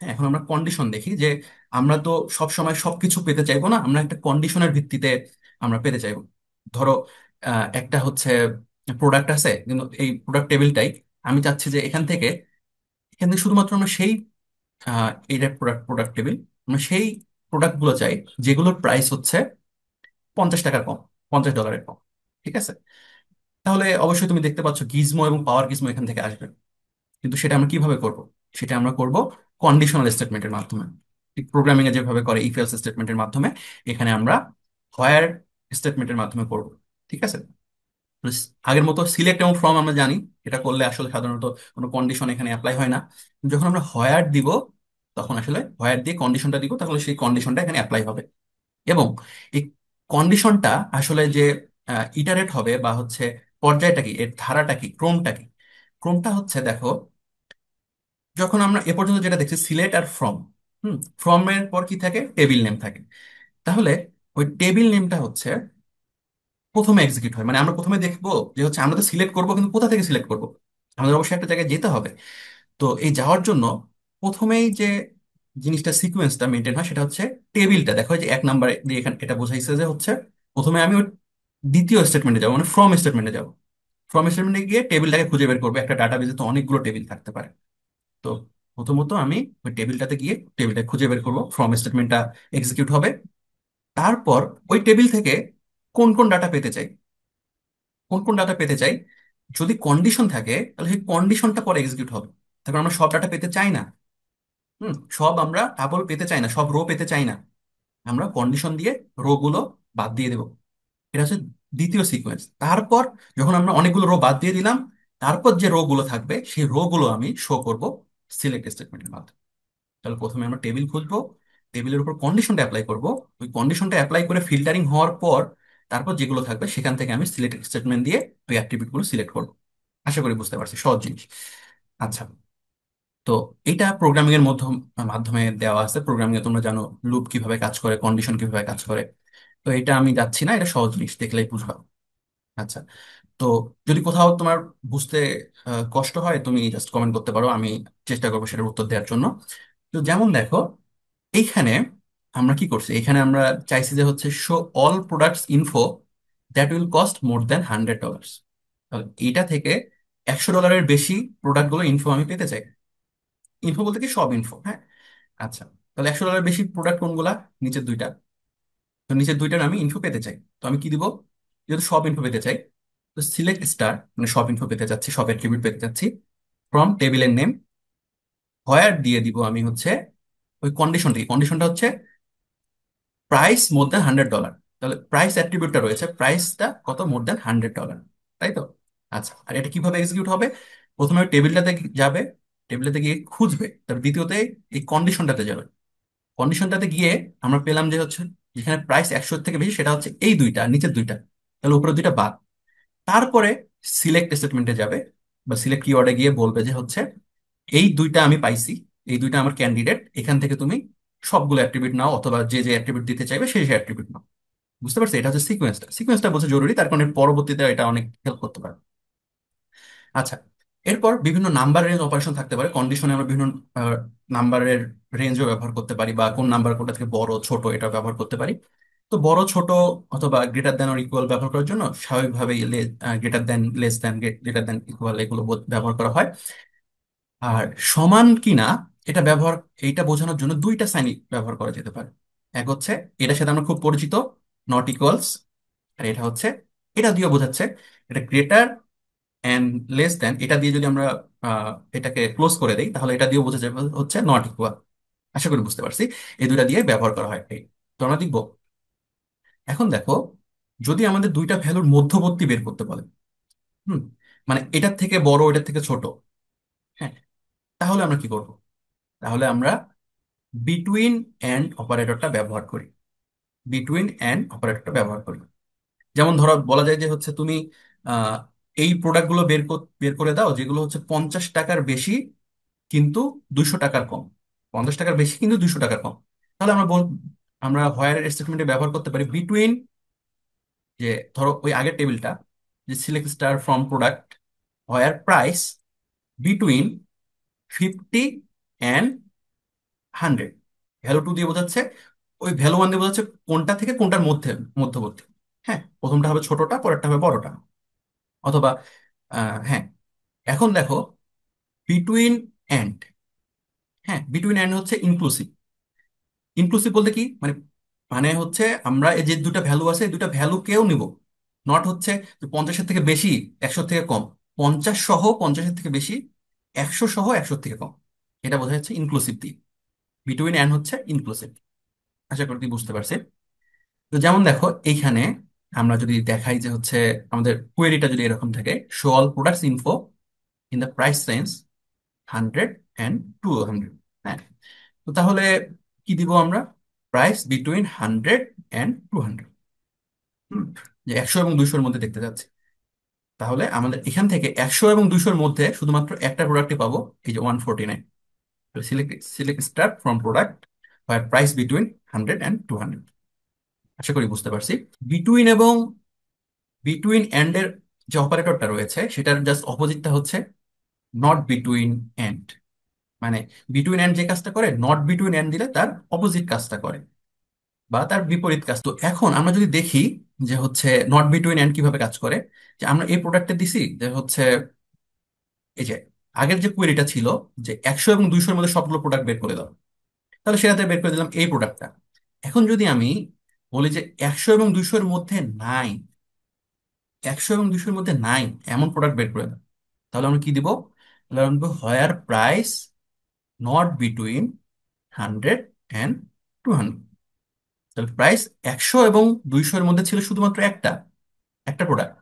হ্যাঁ, এখন আমরা কন্ডিশন দেখি যে আমরা তো সব সময় সবকিছু পেতে চাইবো না, আমরা একটা কন্ডিশনের ভিত্তিতে আমরা পেতে চাইবো। ধরো একটা হচ্ছে প্রোডাক্ট আছে, কিন্তু এই প্রোডাক্ট টেবিলটাই আমি চাচ্ছি যে এখান থেকে শুধুমাত্র আমরা সেই এইটা প্রোডাক্ট প্রোডাক্ট টেবিল, আমরা সেই প্রোডাক্টগুলো চাই যেগুলোর প্রাইস হচ্ছে 50 টাকার কম, $50 কম। ঠিক আছে, তাহলে অবশ্যই তুমি দেখতে পাচ্ছ গিজমো এবং পাওয়ার গিজমো এখান থেকে আসবে। কিন্তু সেটা আমরা কিভাবে করব? সেটা আমরা করব কন্ডিশনাল স্টেটমেন্টের মাধ্যমে। ঠিক প্রোগ্রামিং এ যেভাবে করে ইফ এলস স্টেটমেন্টের মাধ্যমে, এখানে আমরা হোয়ার স্টেটমেন্টের মাধ্যমে করব। ঠিক আছে, আগের মতো সিলেক্ট এবং ফ্রম আমরা জানি, এটা করলে আসলে সাধারণত কোনো কন্ডিশন এখানে অ্যাপ্লাই হয় না। যখন আমরা হোয়ার দিব, তখন আসলে হোয়ার দিয়ে কন্ডিশনটা দিব, তাহলে সেই কন্ডিশনটা এখানে অ্যাপ্লাই হবে। এবং এই কন্ডিশনটা আসলে যে ইটারেট হবে বা হচ্ছে পর্যায়টা কি, এর ধারাটা কি, ক্রমটা কি? ক্রমটা হচ্ছে দেখো, যখন আমরা এ পর্যন্ত যেটা দেখছি সিলেক্ট আর ফ্রম, ফ্রম এর পর কি থাকে, টেবিল নেম থাকে। তাহলে ওই টেবিল নেমটা হচ্ছে প্রথমে এক্সিকিউট হয়, মানে আমরা প্রথমে দেখবো যে হচ্ছে আমরা তো সিলেক্ট করবো, কিন্তু কোথা থেকে সিলেক্ট করবো? আমাদের অবশ্যই একটা জায়গায় যেতে হবে। তো এই যাওয়ার জন্য প্রথমেই যে জিনিসটা সিকোয়েন্সটা মেনটেন হয় সেটা হচ্ছে টেবিলটা দেখো, এই যে 1 নাম্বার দিয়ে এখানে এটা বোঝাইছে যে হচ্ছে প্রথমে আমি ওই দ্বিতীয় স্টেটমেন্টে যাবো, মানে ফ্রম স্টেটমেন্টে যাবো। ফ্রম স্টেটমেন্টে গিয়ে টেবিলটাকে খুঁজে বের করবো, একটা ডাটাবেজে তো অনেকগুলো টেবিল থাকতে পারে। তো প্রথমত আমি ওই টেবিলটাতে গিয়ে টেবিলটা খুঁজে বের করবো, ফ্রম স্টেটমেন্টটা এক্সিকিউট হবে। তারপর ওই টেবিল থেকে কোন কোন ডাটা পেতে চাই, কোন কোন ডাটা পেতে চাই, যদি কন্ডিশন থাকে তাহলে সেই কন্ডিশনটা পরে এক্সিকিউট হবে। তারপর আমরা সব ডাটা পেতে চাই না, সব আমরা টাবল পেতে চাই না, সব রো পেতে চাই না, আমরা কন্ডিশন দিয়ে রো গুলো বাদ দিয়ে দেবো। এটা হচ্ছে দ্বিতীয় সিকোয়েন্স। তারপর যখন আমরা অনেকগুলো রো বাদ দিয়ে দিলাম, তারপর যে রো গুলো থাকবে সেই রো গুলো আমি শো করব সিলেক্ট স্টেটমেন্টের মাধ্যমে। তাহলে প্রথমে আমরা টেবিল খুঁজবো, টেবিলের উপর কন্ডিশনটা অ্যাপ্লাই করব, ওই কন্ডিশনটা অ্যাপ্লাই করে ফিল্টারিং হওয়ার পর তারপর যেগুলো থাকবে সেখান থেকে আমি সিলেক্ট স্টেটমেন্ট দিয়ে ওই অ্যাট্রিবিউট গুলো সিলেক্ট করবো। আশা করি বুঝতে পারছি, সহজ জিনিস। আচ্ছা, তো এটা প্রোগ্রামিং এর মাধ্যমে দেওয়া আছে। প্রোগ্রামিং এ তোমরা জানো লুপ কিভাবে কাজ করে, কন্ডিশন কিভাবে কাজ করে। তো এটা আমি যাচ্ছি না, এটা সহজ জিনিস, দেখলেই বুঝবা। আচ্ছা, তো যদি কোথাও তোমার বুঝতে কষ্ট হয় তুমি জাস্ট কমেন্ট করতে পারো, আমি চেষ্টা করবো সেটার উত্তর দেওয়ার জন্য। তো যেমন দেখো, এইখানে আমরা কি করছি, এখানে আমরা চাইছি যে হচ্ছে show all products info that will cost more than $100। তাহলে এটা থেকে $100 বেশি প্রোডাক্টগুলো ইনফো আমি পেতে চাই। ইনফো বলতে কি, সব ইনফো, হ্যাঁ। আচ্ছা, তাহলে $100 বেশি প্রোডাক্ট কোনগুলা? নিচের দুইটা। তো নিচের দুইটার আমি ইনফো পেতে চাই, তো আমি কি দিব? যেহেতু সব ইনফো পেতে চাই, তো সিলেক্ট স্টার, মানে সব ইনফো পেতে চাচ্ছি, সব অ্যাট্রিবিউট পেতে চাচ্ছি। ফ্রম টেবিলের নেম হোয়ার দিয়ে দিব আমি হচ্ছে ওই কন্ডিশনটি, কন্ডিশনটা হচ্ছে প্রাইস মোর দ্যান $100। তাহলে প্রাইস অ্যাট্রিবিউটটা রয়েছে, প্রাইসটা কত, মোর দ্যান $100, তাই তো? আচ্ছা, আর এটা কিভাবে এক্সিকিউট হবে? প্রথমে টেবিলটাতে যাবে, টেবিলটাতে গিয়ে খুঁজবে, তারপর দ্বিতীয়তে এই কন্ডিশনটাতে যাবে। কন্ডিশনটাতে গিয়ে আমরা পেলাম যে হচ্ছে যেখানে প্রাইস 100 থেকে বেশি সেটা হচ্ছে এই দুইটা, নিচের দুইটা, তাহলে উপরের দুইটা বাদ। তারপরে সিলেক্ট স্টেটমেন্টে যাবে বা সিলেক্ট কিওয়ার্ডে গিয়ে বলবে যে হচ্ছে এই দুইটা আমি পাইছি, এই দুইটা আমার ক্যান্ডিডেট, এখান থেকে তুমি সবগুলো অ্যাট্রিবিউট নাও, অথবা যে যে অ্যাট্রিবিউট দিতে চাইবে সেই সেই অ্যাট্রিবিউট নাও। বুঝতে পারছি, এটা হচ্ছে সিকোয়েন্সটা। সিকোয়েন্সটা বোঝা জরুরি, তার কারণে পরবর্তীতে এটা অনেক হেল্প করতে পারে। আচ্ছা, এরপর বিভিন্ন নাম্বার রেঞ্জ অপারেশন থাকতে পারে। কন্ডিশনে আমরা বিভিন্ন নাম্বারের রেঞ্জও ব্যবহার করতে পারি, বা কোন নাম্বার কোনটা থেকে বড় ছোট এটা ব্যবহার করতে পারি। তো বড় ছোট অথবা গ্রেটার দ্যান অর ইকুয়াল ব্যবহার করার জন্য স্বাভাবিকভাবেই greater than, less than, greater than, equal এগুলো ব্যবহার করা হয়। আর সমান কিনা এটা ব্যবহার, এইটা বোঝানোর জন্য দুইটা সাইন ব্যবহার করা যেতে পারে। এক হচ্ছে এটার সাথে আমরা খুব পরিচিত, নট ইকুয়ালস। আর এটা হচ্ছে, এটা দিয়ে বোঝাচ্ছে এটা গ্রেটার অ্যান্ড লেস দেন, এটা দিয়ে যদি আমরা এটাকে ক্লোজ করে দেই তাহলে এটা দিয়ে বোঝা যাবে হচ্ছে নট ইকুয়াল। আশা করি বুঝতে পারছি, এই দুইটা দিয়ে ব্যবহার করা হয় এই। তো আমরা দেখবো, এখন দেখো, যদি আমাদের দুইটা ভ্যালুর মধ্যবর্তী বের করতে বলে, হুম, মানে এটার থেকে বড় এটার থেকে ছোট, হ্যাঁ, তাহলে আমরা কি করব? তাহলে আমরা বিটুইন অ্যান্ড অপারেটরটা ব্যবহার করি। বিটুইন অ্যান্ড অপারেটরটা ব্যবহার করি। যেমন ধরো বলা যায় যে হচ্ছে তুমি আহ, এই প্রোডাক্টগুলো বের করে দাও যেগুলো হচ্ছে 50 টাকার বেশি কিন্তু 200 টাকার কম। 50 টাকার বেশি কিন্তু 200 টাকার কম। তাহলে আমরা হোয়ার স্টেটমেন্টে ব্যবহার করতে পারি বিটুইন, যে ধরো ওই আগের টেবিলটা, যে select star from product where price between 50 hundred. Value two দিয়ে বোঝাচ্ছে, ওই ভ্যালু ওয়ান দিয়ে বোঝাচ্ছে কোনটা থেকে কোনটার মধ্যে, মধ্যবর্তী। হ্যাঁ, প্রথমটা হবে ছোটটা, পরেরটা হবে বড়টা। অথবা হ্যাঁ, এখন দেখো বিটুইন অ্যান্ড। হ্যাঁ, বিটুইন অ্যান্ড হচ্ছে ইনক্লুসিভ। ইনক্লুসিভ বলতে কি মানে, মানে হচ্ছে আমরা এই যে দুটা ভ্যালু আছে, এই দুটা ভ্যালু কেউ নিব। নট হচ্ছে যে 50-এর থেকে বেশি, 100-এর থেকে কম, 50 সহ 50-এর থেকে বেশি, 100 সহ 100-এর থেকে কম। এটা বোঝা যাচ্ছে ইনক্লুসিভ দিয়ে। বিটুইন অ্যান্ড হচ্ছে ইনক্লুসিভ। আশা করি তুই বুঝতে পারছিস। তো যেমন দেখো এইখানে আমরা যদি দেখাই যে হচ্ছে আমাদের কোয়েরিটা যদি এরকম থাকে, show all products info in the price range 100 and 200। হ্যাঁ, তো তাহলে কি দিব আমরা? Price between 100 and 200। যে 100 এবং 200-এর মধ্যে দেখতে যাচ্ছে। তাহলে আমাদের এখান থেকে 100 এবং 200-এর মধ্যে শুধুমাত্র একটা প্রোডাক্টই পাবো, এই যে 149। Select select start from product price between 100 and 200। আশা করি বুঝতে পারছি। বিটুইন এবং বিটুইন এন্ড এর যে অপারেটরটা রয়েছে সেটার জাস্ট অপোজিটটা হচ্ছে নট বিটুইন এন্ড। মানে বিটুইন এন্ড যে কাজটা করে, নট বিটুইন এন্ড দিলে তার অপোজিট কাজটা করে, বা তার বিপরীত কাজ। তো এখন আমরা যদি দেখি যে হচ্ছে নট বিটুইন এন্ড কিভাবে কাজ করে, যে আমরা এই প্রোডাক্টে দিছি যে হচ্ছে এই যে আগের যে কোয়েরিটা ছিল যে 100 এবং 200-এর মধ্যে সবগুলো প্রোডাক্ট বের করে দাও, তাহলে সেটাতে বের করে দিলাম এই প্রোডাক্টটা। এখন যদি আমি বলি যে 100 এবং 200-এর মধ্যে নাই, 100 এবং 200-এর মধ্যে নাই এমন প্রোডাক্ট বের করে দাও, তাহলে আমরা কি দিব? তাহলে আমরা হোয়ার প্রাইস নট বিটুইন 100 and 200। তাহলে প্রাইস 100 এবং 200-এর মধ্যে ছিল শুধুমাত্র একটা একটা প্রোডাক্ট,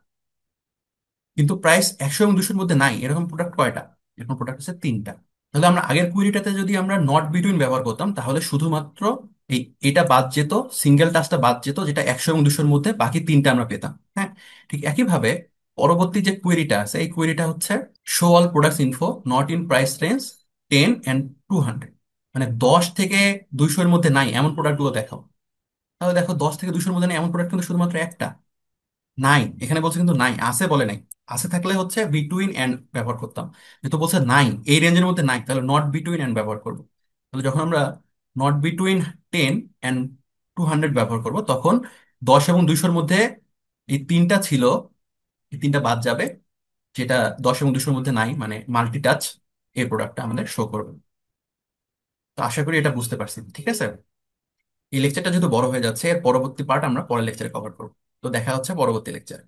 কিন্তু প্রাইস 100 এবং 200-এর মধ্যে নাই এরকম প্রোডাক্ট কয়টা? এরকম প্রোডাক্ট হচ্ছে তিনটা। তাহলে আমরা আগের কুইরিটাতে যদি আমরা নট বিটুইন ব্যবহার করতাম, তাহলে শুধুমাত্র এই এটা বাদ যেত, সিঙ্গেল টাচটা বাদ যেত, যেটা 100 এবং 200-এর মধ্যে, বাকি তিনটা আমরা পেতাম। হ্যাঁ, ঠিক একইভাবে পরবর্তী যে কুয়েরিটা আছে, এই কুয়েরিটা হচ্ছে show all products info not in price range 10 and 200। মানে 10 থেকে 200-এর মধ্যে নাই এমন প্রোডাক্টগুলো দেখাও। তাহলে দেখো 10 থেকে 200-এর মধ্যে নাই এমন প্রোডাক্ট কিন্তু শুধুমাত্র একটা। নাই এখানে বলছে, কিন্তু নাই আছে বলে নাই। আছে থাকলে হচ্ছে বিটুইন এন্ড ব্যবহার করতাম। যেহেতু বলছে নাই, এই রেঞ্জের মধ্যে নাই, তাহলে নট বিটুইন এন্ড ব্যবহার করবো। তাহলে যখন আমরা নট বিটুইন 10 and 200 ব্যবহার করব, তখন 10 এবং 200-এর মধ্যে এই তিনটা ছিল, এই তিনটা বাদ যাবে, যেটা 10 এবং 200-এর মধ্যে নাই, মানে মাল্টি টাচ এই প্রোডাক্টটা আমাদের শো করবে। তো আশা করি এটা বুঝতে পারছি, ঠিক আছে। এই লেকচারটা যেহেতু বড় হয়ে যাচ্ছে, এর পরবর্তী পার্ট আমরা পরের লেকচারে কভার করবো। তো দেখা হচ্ছে পরবর্তী লেকচারে।